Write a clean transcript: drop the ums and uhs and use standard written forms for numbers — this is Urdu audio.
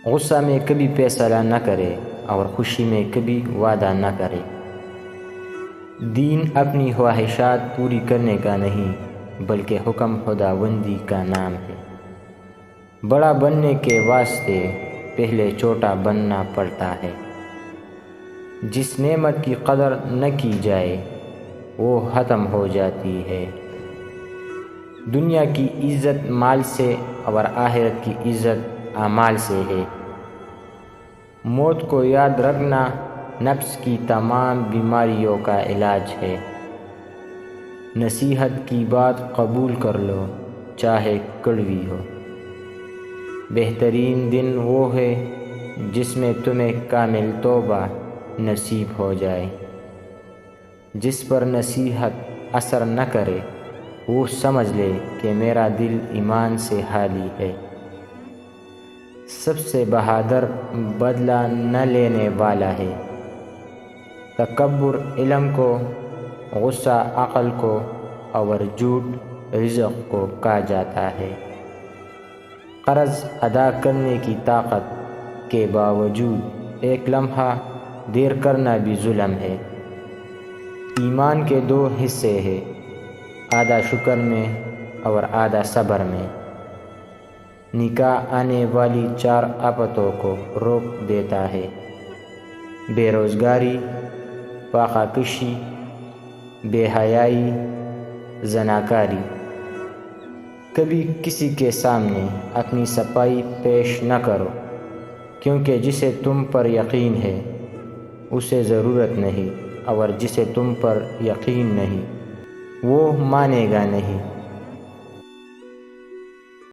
غصہ میں کبھی فیصلہ نہ کرے اور خوشی میں کبھی وعدہ نہ کرے۔ دین اپنی خواہشات پوری کرنے کا نہیں بلکہ حکم خداوندی کا نام ہے۔ بڑا بننے کے واسطے پہلے چھوٹا بننا پڑتا ہے۔ جس نعمت کی قدر نہ کی جائے وہ ختم ہو جاتی ہے۔ دنیا کی عزت مال سے اور آخرت کی عزت اعمال سے ہے۔ موت کو یاد رکھنا نفس کی تمام بیماریوں کا علاج ہے۔ نصیحت کی بات قبول کر لو چاہے کڑوی ہو۔ بہترین دن وہ ہے جس میں تمہیں کامل توبہ نصیب ہو جائے۔ جس پر نصیحت اثر نہ کرے وہ سمجھ لے کہ میرا دل ایمان سے خالی ہے۔ سب سے بہادر بدلہ نہ لینے والا ہے۔ تکبر علم کو، غصہ عقل کو اور جھوٹ رزق کو کہا جاتا ہے۔ قرض ادا کرنے کی طاقت کے باوجود ایک لمحہ دیر کرنا بھی ظلم ہے۔ ایمان کے دو حصے ہیں، آدھا شکر میں اور آدھا صبر میں۔ نکاح آنے والی 4 آفتوں کو روک دیتا ہے: بے روزگاری، فاقہ کشی، بے حیائی، زناکاری۔ کبھی کسی کے سامنے اپنی صفائی پیش نہ کرو، کیونکہ جسے تم پر یقین ہے اسے ضرورت نہیں، اور جسے تم پر یقین نہیں وہ مانے گا نہیں۔